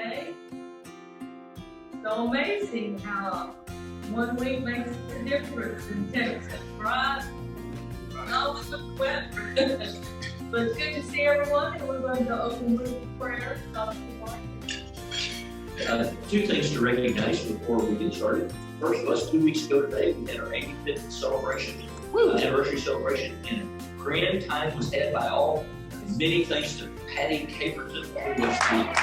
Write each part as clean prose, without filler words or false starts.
birthday. So amazing how 1 week makes a difference in Texas, right? No, it's the weather. But it's good to see everyone, and we're going to open with prayer. Two things to recognize before we get started. First of us, 2 weeks ago today, we had our 85th celebration, anniversary celebration, and a grand time was had by all. And many thanks to Patty Caperton for this week.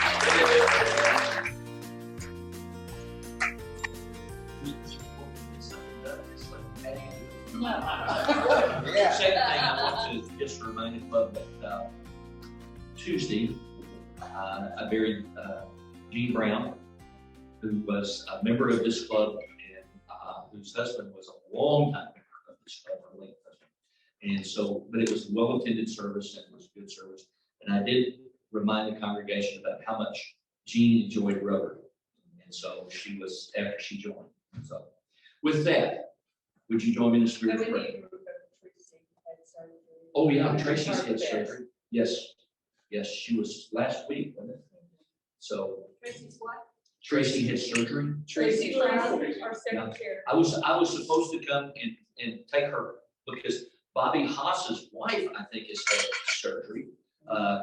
Second thing I want to just remind the club that Tuesday, I buried Gene Brown, who was a member of this club and whose husband was a long-time member of this club, her late husband. And so, but it was a well-attended service and it was a good service. And I did remind the congregation about how much Jean enjoyed rubber. And so she was, after she joined. So with that, would you join me in the spirit of prayer? Oh yeah, Tracy's had surgery. Yes. Yes, she was last week, wasn't it? So Tracy's what? Tracy had surgery. Tracy, our secretary. I was supposed to come and take her because Bobby Haas's wife, I think, has had surgery,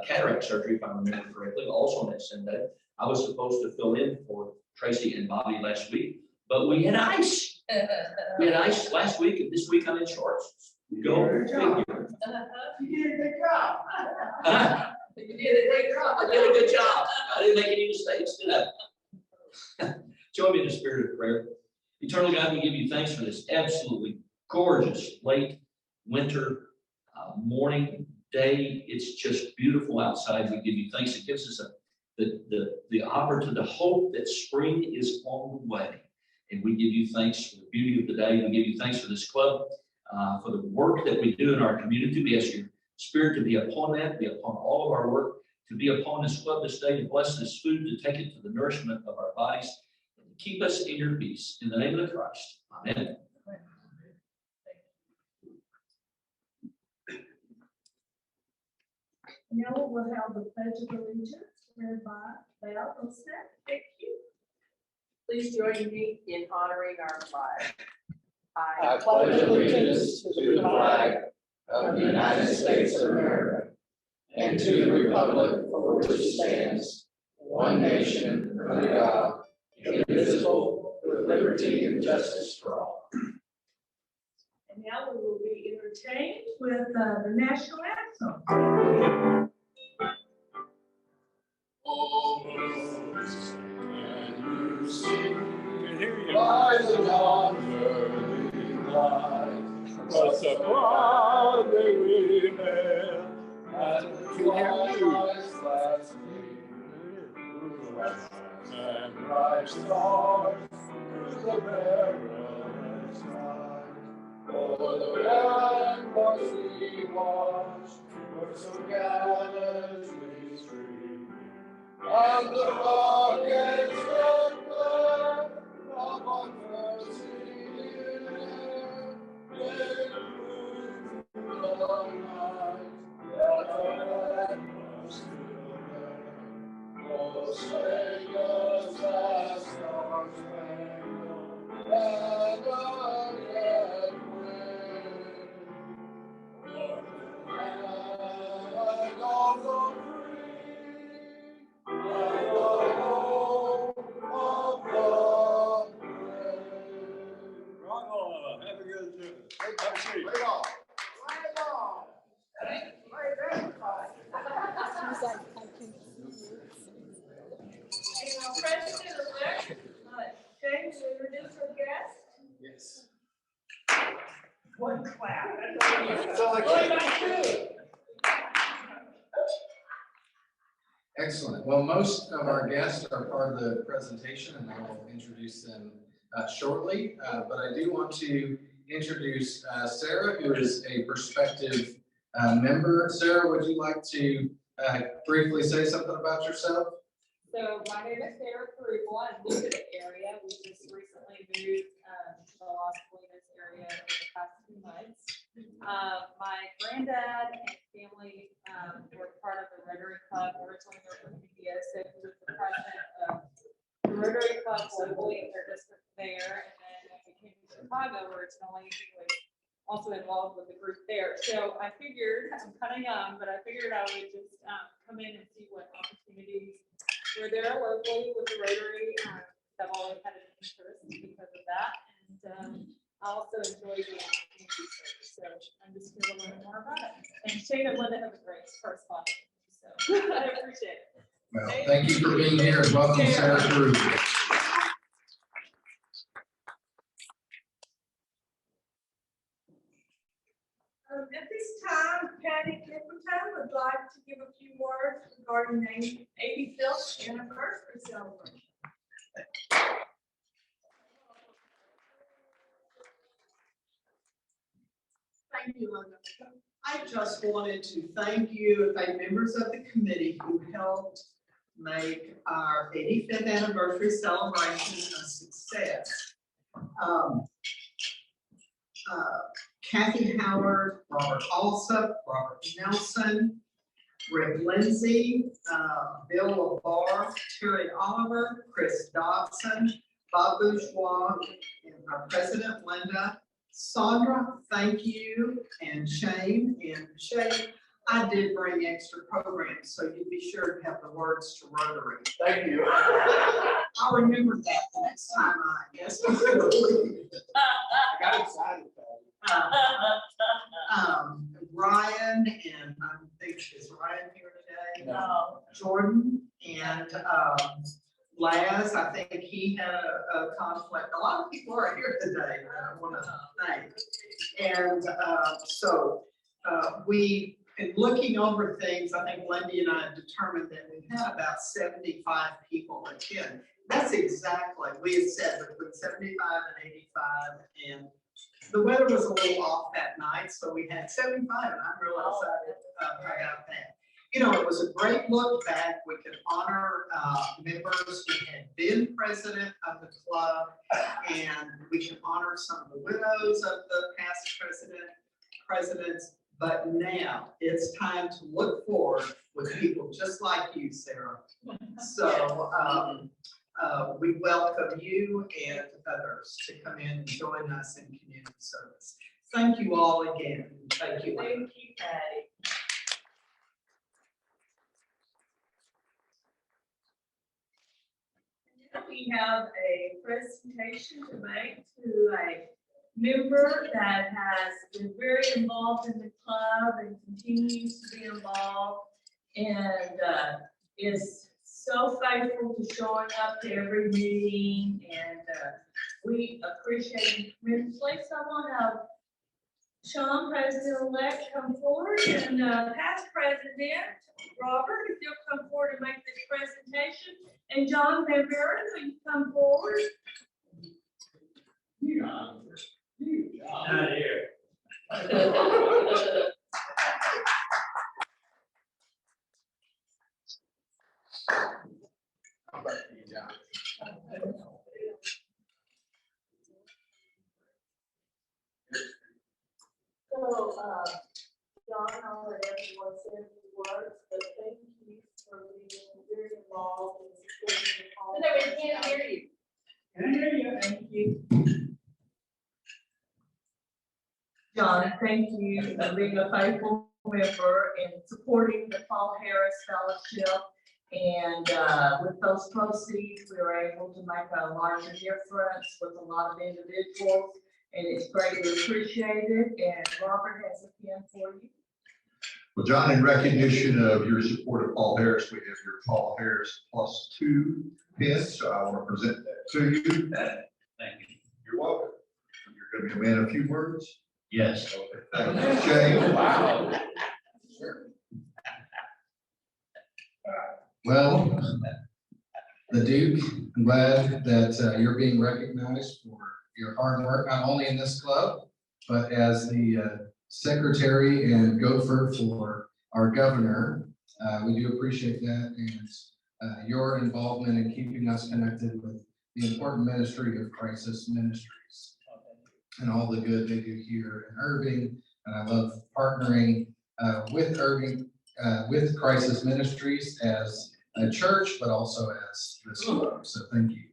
cataract surgery, if I remember correctly, also on that same day. I was supposed to fill in for Tracy and Bobby last week, but we had ice. We had ice last week, and this week I'm in shorts. Go figure. You did a good job. You did a great job. I did a good job. I didn't make any mistakes, did I? Join me in the spirit of prayer. Eternal God, we give you thanks for this absolutely gorgeous late winter morning day. It's just beautiful outside. We give you thanks. It gives us the opportunity, the hope that spring is on the way. And we give you thanks for the beauty of the day. We give you thanks for this club, for the work that we do in our community. We ask your Spirit to be upon that, be upon all of our work, to be upon this club this day, to bless this food, to take it to the nourishment of our bodies, and to keep us in your peace. In the name of Christ. Amen. Now we'll have the Pledge of Allegiance read by Val Ostek. Thank you. Please join me in honoring our flag. I pledge allegiance to the flag of the United States of America and to the republic for which it stands, one nation, under God, indivisible, with liberty and justice for all. And now we will be entertained with the national anthem. By the dawn's light, what's a proud day we hail, as the twilight's last gleam, and bright stars through the perilous night. For the ramparts we watch were so gallantly streaming, and the rockets red glare upon mercy in air. They flew through the night, that our land was still there. Oh, sing us the Star-Spangled Banner yet wave. O'er the land of the free, and the home of the brave. Bravo, have a good day. Have a seat. Right on. Right on. Right there. President-elect James, introduce our guest. Yes. One clap. Excellent. Well, most of our guests are part of the presentation, and I will introduce them shortly. But I do want to introduce Sarah, who is a prospective member. Sarah, would you like to briefly say something about yourself? So my name is Sarah Perugel. I'm new to the area. We just recently moved to the Las Colinas area over the past 2 months. My granddad and family were part of the Rotary Club originally from India, so he was the president of Chicago originally. He was also involved with the group there. So I figured, I'm kind of young, but I figured I would just come in and see what opportunities were there locally with the Rotary. I've always had an interest because of that. And I also enjoy doing community service. So I'm just here to learn more about it. And Shane and Linda have a great correspondence. So I appreciate it. Well, thank you for being here and welcome Sarah Cruz. At this time, Patty Clifton would like to give a few words regarding the 85th anniversary celebration. Thank you, Linda. I just wanted to thank you, members of the committee who helped make our 85th anniversary celebration a success. Kathy Howard, Robert Alsop, Robert Nelson, Rick Lindsay, Bill LaBar, Terry Oliver, Chris Dodson, Bob Bourgeois, and our president, Linda. Sandra, thank you, and Shane. And Shane, I did bring extra programs, so you'd be sure to have the words to Rotary. Thank you. I'll remember that the next time I guess. I got excited. Ryan, and I think is Ryan here today? No. Jordan and Laz, I think he had a conflict. A lot of people are here today that I want to thank. And so we, in looking over things, I think Lindy and I determined that we had about 75 people attend. That's exactly, we had said between 75 and 85, and the weather was a little off that night, so we had 75, and I'm really excited about that. You know, it was a great look back. We could honor members who had been president of the club, and we can honor some of the widows of the past presidents. But now it's time to look forward with people just like you, Sarah. So we welcome you and others to come in and join us in community service. Thank you all again. Thank you. Thank you, Patty. Now we have a presentation to make to a member that has been very involved in the club and continues to be involved and is so faithful to showing up to every meeting, and we appreciate him tremendously. So I want to have Sean, President-elect, come forward, and past President Robert, if you'll come forward and make this presentation, and John Van Buren, will you come forward? Not here. How about you, John? So, John, I'll let everyone say a few words, but thank you for being very involved in supporting the call. No, we can't hear you. Can I hear you? Thank you. John, thank you for being a faithful member and supporting the Paul Harris Fellowship. And with those proceeds, we were able to make a larger difference with a lot of individuals, and it's greatly appreciated. And Robert has a pen for you. Well, John, in recognition of your support of Paul Harris, we have your Paul Harris +2 pins. So I want to present that to you. Thank you. You're welcome. You're going to be a man of few words. Yes. Okay. Thank you, Shane. Wow. Sure. Well, the Duke, I'm glad that you're being recognized for your hard work, not only in this club, but as the secretary and gopher for our governor. We do appreciate that, and your involvement in keeping us connected with the important ministry of Crisis Ministries and all the good they do here in Irving. And I love partnering with Irving, with Crisis Ministries as a church, but also as this club. So thank you.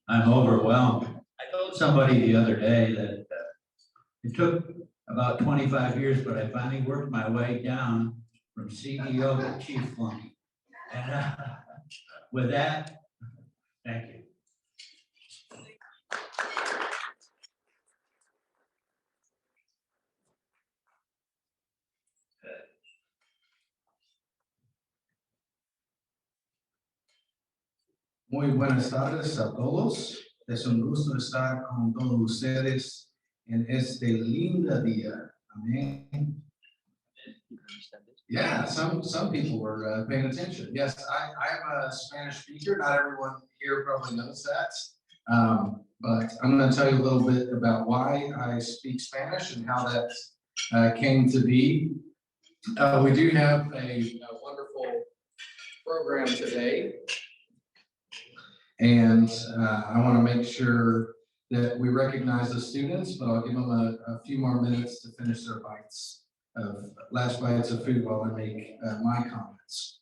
I'm overwhelmed. I told somebody the other day that it took about 25 years, but I finally worked my way down from CEO to chief flunky. And with that, thank you. Muy buenas tardes a todos. Es un gusto estar con todos ustedes en este lindo día. Amén. Yeah, some people were paying attention. Yes, I'm a Spanish speaker. Not everyone here probably knows that. But I'm going to tell you a little bit about why I speak Spanish and how that came to be. We do have a wonderful program today. And I want to make sure that we recognize the students, but I'll give them a few more minutes to finish their last bites of food while I make my comments.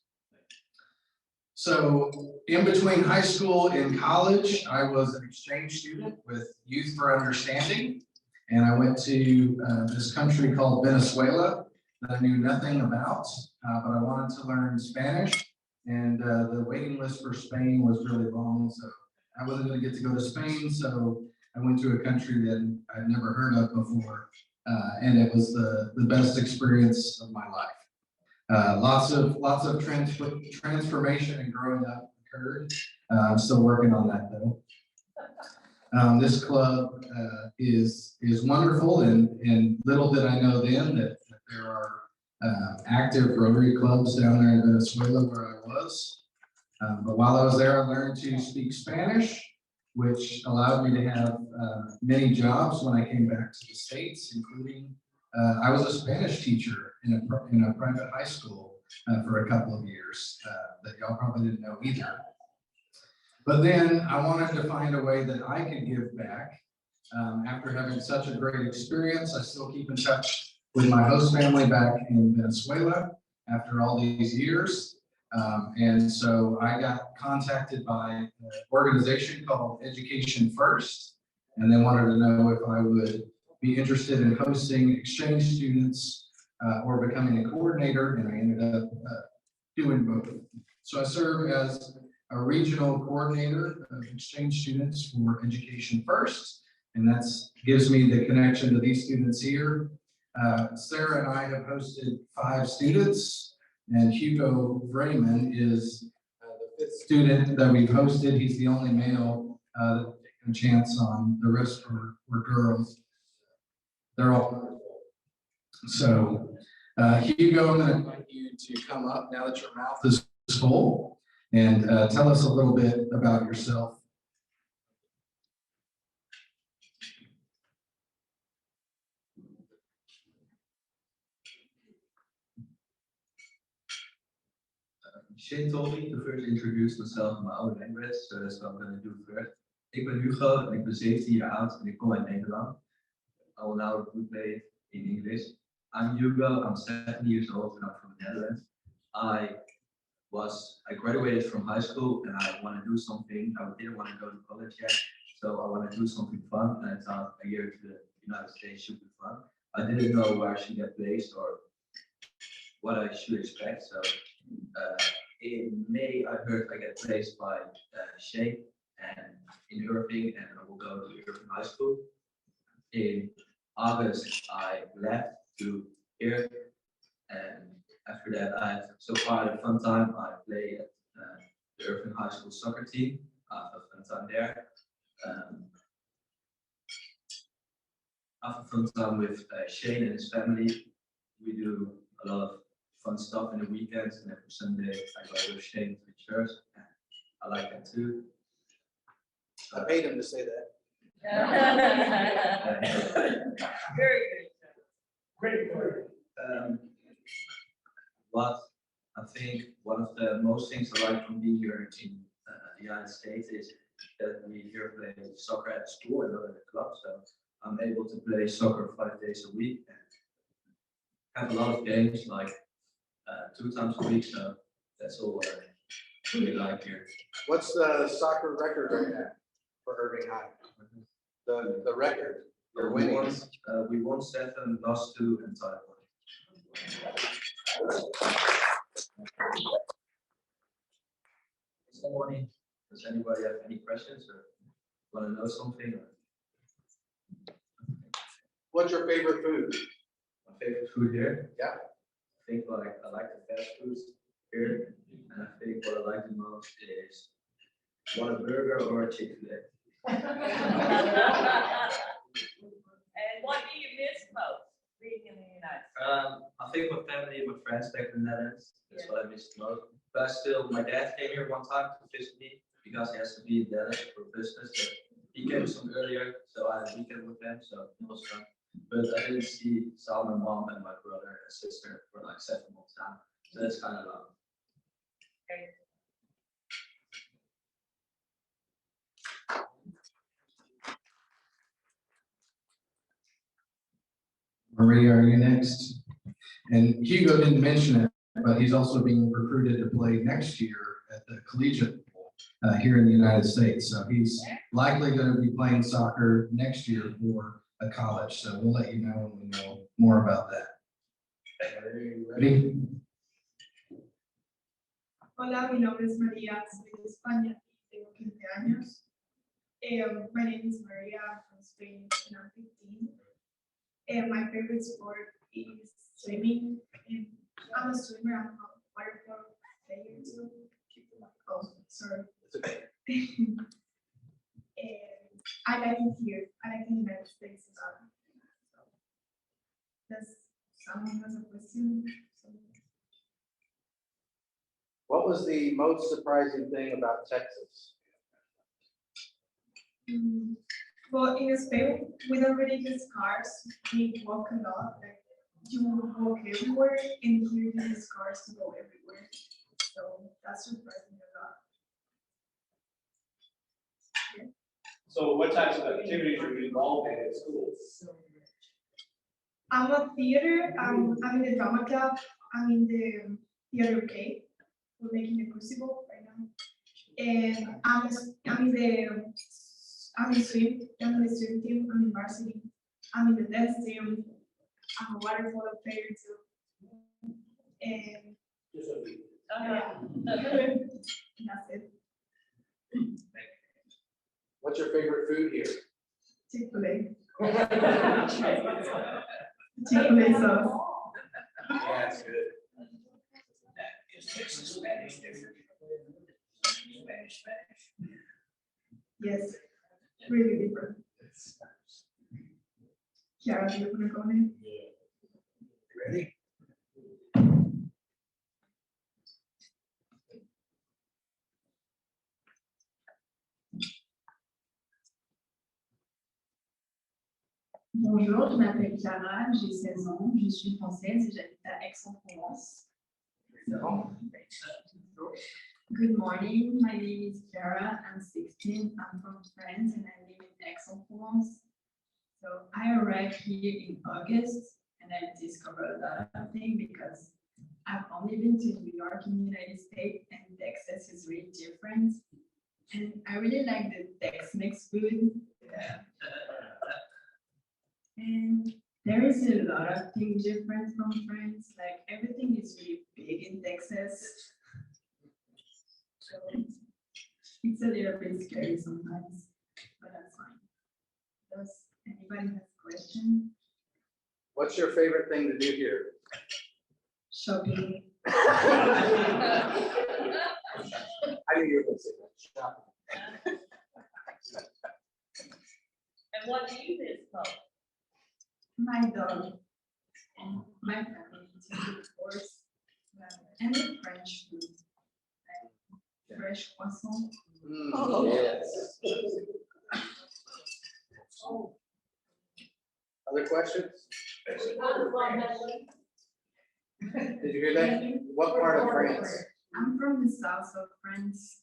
So in between high school and college, I was an exchange student with Youth for Understanding. And I went to this country called Venezuela that I knew nothing about, but I wanted to learn Spanish. And the waiting list for Spain was really long, so I wasn't going to get to go to Spain. So I went to a country that I'd never heard of before, and it was the best experience of my life. Lots of transformation and growing up occurred. I'm still working on that though. This club is wonderful, and little did I know then that there are active Rotary clubs down there in Venezuela where I was. But while I was there, I learned to speak Spanish, which allowed me to have many jobs when I came back to the States, including I was a Spanish teacher in a private high school for a couple of years that y'all probably didn't know either. But then I wanted to find a way that I could give back. After having such a great experience, I still keep in touch with my host family back in Venezuela after all these years. And so I got contacted by an organization called Education First, and they wanted to know if I would be interested in hosting exchange students or becoming a coordinator, and I ended up doing both. So I serve as a regional coordinator of exchange students for Education First, and that gives me the connection to these students here. Sarah and I have hosted 5 students, and Hugo Vrayman is the 5th student that we've hosted. He's the only male that's taken a chance on. The rest were girls. They're all wonderful. So, Hugo, I'm going to invite you to come up now that your mouth is full and tell us a little bit about yourself. Shane told me to first introduce myself in my own language, so that's what I'm going to do first. Ik ben Hugo en ik ben 17 jaar oud en ik kom uit Nederland. I will now replay in English. I'm Hugo, I'm 17 years old and I'm from the Netherlands. I graduated from high school and I want to do something. I didn't want to go to college yet, so I want to do something fun, and I thought a year to the United States should be fun. I didn't know where I should get placed or what I should expect, so in May, I heard I get placed by Shane and in Irving, and I will go to Irving High School. In August, I left to here, and after that, I had so far a fun time. I play at the Irving High School soccer team. I have a fun time there. I have a fun time with Shane and his family. We do a lot of fun stuff in the weekends, and every Sunday I go with Shane to the church. I like that too. I paid him to say that. Very good. Great. What I think one of the most things I like from being here in the United States is that we here play soccer at school and not at the club. So I'm able to play soccer 5 days a week and have a lot of games, like 2 times a week. So that's all what I really like here. What's the soccer record right now? for Irving High? The record, Yeah, or we won, winnings? we won 7, lost 2, and tied 1. Does anybody have any questions or want to know something? What's your favorite food? My favorite food here? Yeah. I think I like the fast foods here, and I think what I like the most is one a burger or a Chick-fil-A. And what do you miss most being in the United States? I think my family and my friends back in the Netherlands, that's what I miss the most. But still, my dad came here one time to visit me because he has to be in Dallas for business. So he came some earlier, so I had a weekend with him, so it was fun. But I didn't saw my mom and my brother and sister for like 7 months now, so that's kind of long. Maria, are you next? And Hugo didn't mention it, but he's also being recruited to play next year at the collegiate level here in the United States. So he's likely going to be playing soccer next year for a college. So we'll let you know when we know more about that. Are you ready? Hola, mi nombre es María, soy de España y tengo 15 años. My name is Maria, I'm from Spain, and I'm 15. My favorite sport is swimming. And I'm a swimmer, I'm a waterpolo player too. Oh, sorry. And I like it here. I like the United States. Does someone has a question? What was the most surprising thing about Texas? Well, in Spain, we don't really use cars. We walk a lot. Like, you walk everywhere, and here you use cars to go everywhere. So that's surprising a lot. Yeah. So what types of activities are you involved in at school? I'm a theater. I'm in the drama club. I'm in the theater K. We're making a crucible right now, and I'm in the swim team. I'm in varsity. I'm in the dance team. I'm a water polo player too. And yeah, that's it. What's your favorite food here? Chick-fil-A. Chick-fil-A sauce. Yeah, it's good. Yes, really different. Chiara, do you want to go in? Ready? Bonjour, je m'appelle Clara, j'ai 16 ans, je suis française et j'habite à Aix-en-Provence. Good morning, my name is Clara, I'm 16, I'm from France and I live in Aix-en-Provence. So I arrived here in August and I discovered a lot of things because I've only been to New York in the United States and Texas is really different. And I really like the Tex-Mex food. And there is a lot of things different from France. Like everything is really big in Texas. So it's a little bit scary sometimes, but that's fine. Does anybody have a question? What's your favorite thing to do here? Shopping. I knew you were going to say that. Shopping. And what do you miss most? My dog and my family, of course, and the French food, like fresh croissant. Yes. Other questions? Did you hear that? What part of France? I'm from the south of France,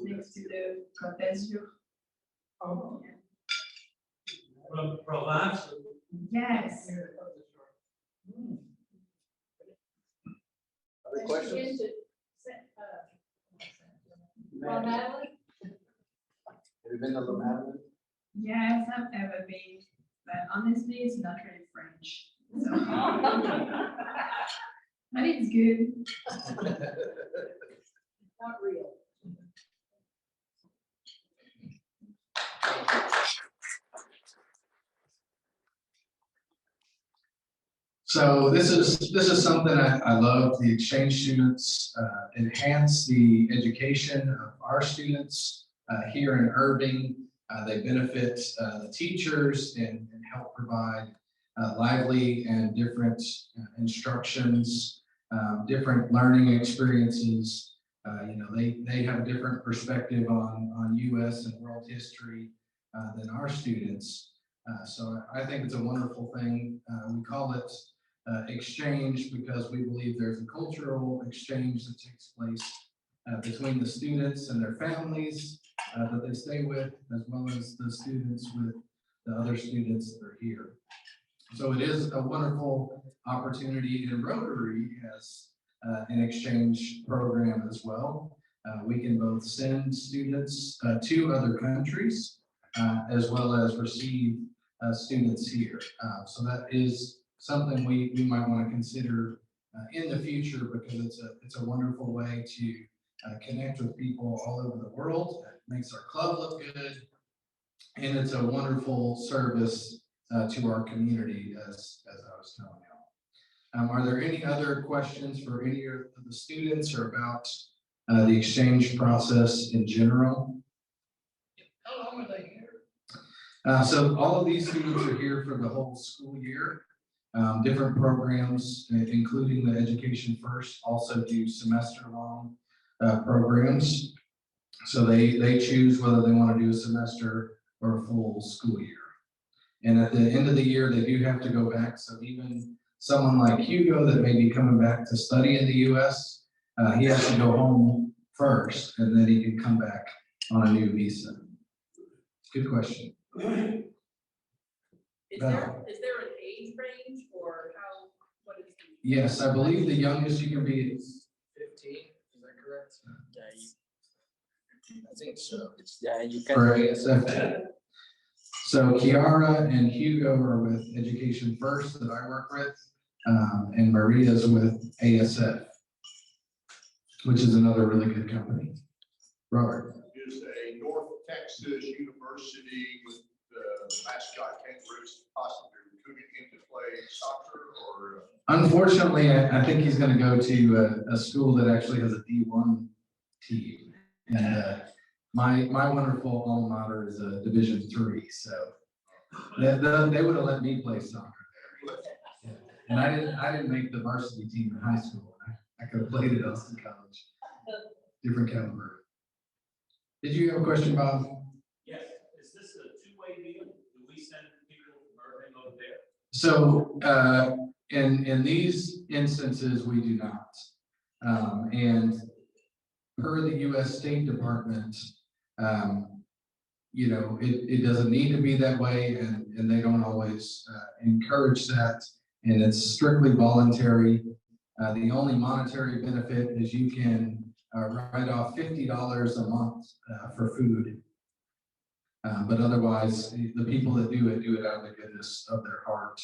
next to the Côte d'Azur. Oh. Yeah. From Provence? Yes. Other questions? Have you been to La Madeleine? Yes, I've ever been, but honestly, it's not really French. So. But it's good. Not real. So this is something I love. The exchange students enhance the education of our students here in Irving. They benefit the teachers and help provide lively and different instructions, different learning experiences. They have a different perspective on U.S. and world history than our students. So I think it's a wonderful thing. We call it exchange because we believe there's a cultural exchange that takes place between the students and their families that they stay with, as well as the students with the other students that are here. So it is a wonderful opportunity, and Rotary has an exchange program as well. We can both send students to other countries as well as receive students here. So that is something we might want to consider in the future, because it's a wonderful way to connect with people all over the world. It makes our club look good, and it's a wonderful service to our community, as I was telling you. Are there any other questions for any of the students or about the exchange process in general? How long are they here? So all of these students are here for the whole school year. Different programs, including the Education First, also do semester-long programs. So they choose whether they want to do a semester or a full school year. And at the end of the year, they do have to go back. So even someone like Hugo that may be coming back to study in the U.S., he has to go home first, and then he can come back on a new visa. Good question. Is there an age range, or what is the? Yes, I believe the youngest you can be is 15. Is that correct? I think so. Yeah, you can. For ASF. So Kiara and Hugo are with Education First that I work with, and Maria's with ASF, which is another really good company. Robert. Is a North Texas university with the mascot kangaroos possibly recruiting him to play soccer, or? Unfortunately, I think he's going to go to a school that actually has a D1 team. And my wonderful alma mater is a Division III, so they would have let me play soccer there. And I didn't make the varsity team in high school. I could have played at Elston College. Different caliber. Did you have a question, Bob? Yes. Is this a two-way deal? Do we send people from Irving over there? So in these instances, we do not. And per the U.S. State Department, it doesn't need to be that way, and they don't always encourage that, and it's strictly voluntary. The only monetary benefit is you can write off $50 a month for food. But otherwise, the people that do it out of the goodness of their heart.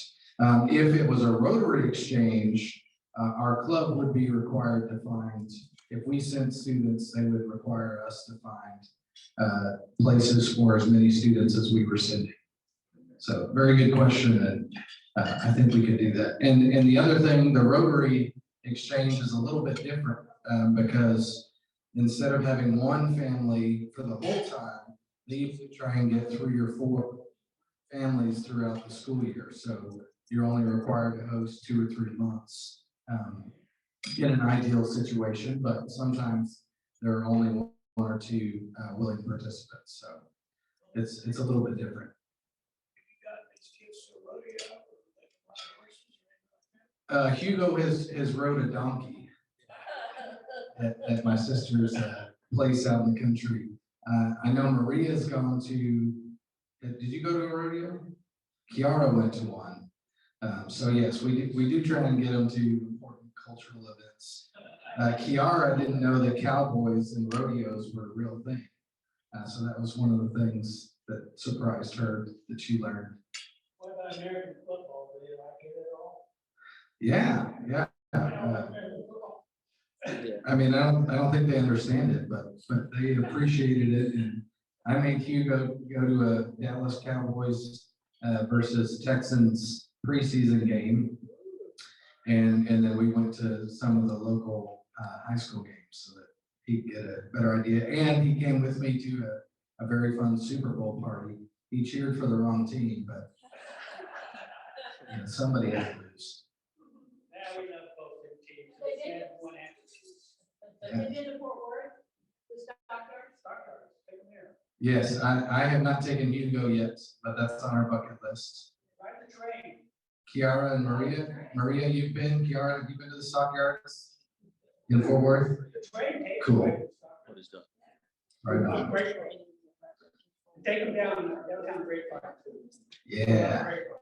If it was a Rotary exchange, our club would be required to find, if we sent students, they would require us to find places for as many students as we were sending. So very good question, and I think we could do that. And the other thing, the Rotary exchange is a little bit different because instead of having one family for the whole time, they usually try and get 3 or 4 families throughout the school year. So you're only required to host 2 or 3 months in an ideal situation, but sometimes there are only 1 or 2 willing participants. So it's a little bit different. Hugo has rode a donkey at my sister's place out in the country. I know Maria's gone to, did you go to a rodeo? Kiara went to one. So yes, we do try and get them to important cultural events. Kiara didn't know that cowboys and rodeos were a real thing. So that was one of the things that surprised her that she learned. What about American football? Do you like it at all? Yeah. I mean, I don't think they understand it, but they appreciated it. And I made Hugo go to a Dallas Cowboys versus Texans preseason game. And then we went to some of the local high school games so that he'd get a better idea. And he came with me to a very fun Super Bowl party. He cheered for the wrong team, but somebody had to lose. Now we know both their teams. They did. One after. They did the Fort Worth, the Stockyard. Stockyard, take them here. Yes, I have not taken Hugo yet, but that's on our bucket list. Ride the train. Kiara and Maria. Maria, you've been. Kiara, you've been to the Stockyards in Fort Worth? The train takes Cool. them to Stockyard. What is done? Right on. Great park. Take them downtown Great Park too. Yeah, Great park.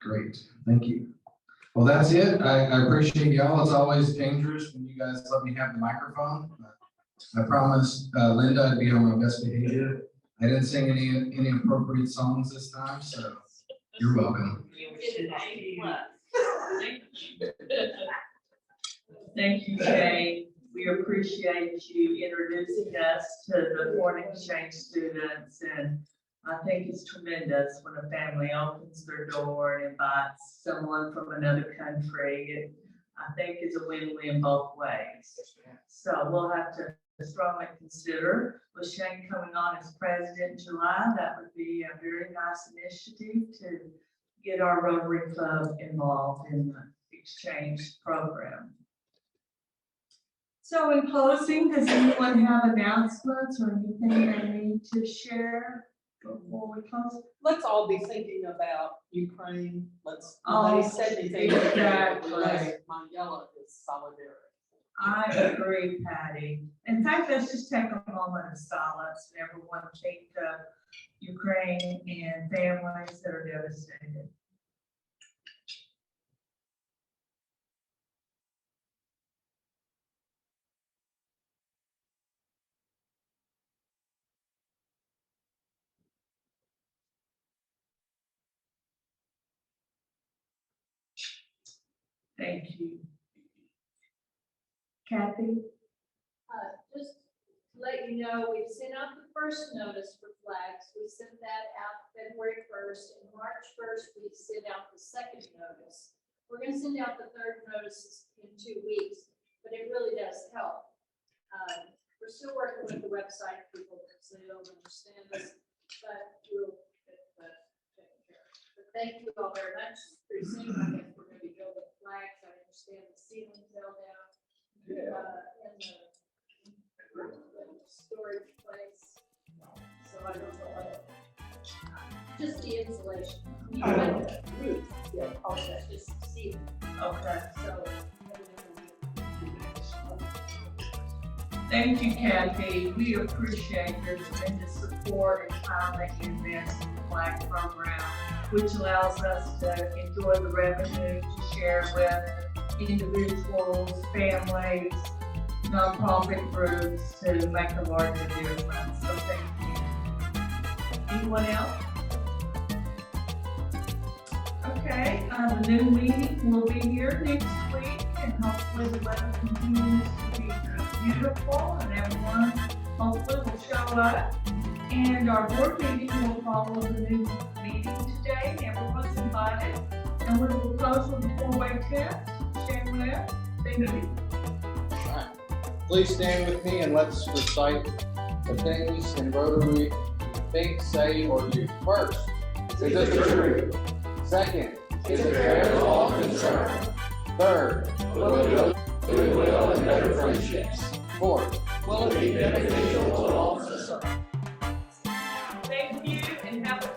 great. Thank you. Well, that's it. I appreciate y'all. It's always dangerous when you guys let me have the microphone. I promised Linda I'd be on my best behavior. I didn't sing any inappropriate songs this time, so you're welcome. You did an A+. Thank you, Jay. We appreciate you introducing us to the foreign exchange students, and I think it's tremendous when a family opens their door and invites someone from another country. It, I think, is a win-win both ways. So we'll have to strongly consider, with Shane coming on as president in July, that would be a very nice initiative to get our Rotary Club involved in the exchange program. So in closing, does anyone have announcements or anything they need to share before we close? Let's all be thinking about Ukraine. Let's, Oh, nobody said anything. exactly. My yellow is solidarity. I agree, Patty. In fact, let's just take a moment of silence and everyone think of Ukraine and families that are devastated. Thank you. Kathy? Just to let you know, we've sent out the first notice for flags. We sent that out February 1st, and March 1st, we sent out the second notice. We're gonna send out the third notice in 2 weeks, but it really does help. We're still working with the website people, so they don't understand us, but we'll get that taken care of. But thank you all very much. Pretty soon, I guess we're gonna be building flags. I understand the ceiling fell down. In the storage place. So I don't know. Just the insulation. Yeah, okay, just see. Okay. So. Thank you, Kathy. We appreciate your tremendous support and time that you invest in the flag program, which allows us to enjoy the revenue to share with individuals, families, nonprofit groups to make a larger difference. So thank you. Anyone else? Okay, the new meeting will be here next week, and hopefully the weather continues to be beautiful and everyone hopefully will show up. And our board meeting will follow the new meeting today. Everyone's invited. And we will close with a four-way test. Thank you. Please stand with me and let's recite the things in Rotary think, say, or do. First, is it the truth? Second, is it fair to all concerned? Third, will it build goodwill and better friendships? Fourth, will it be beneficial to all society? Thank you and have a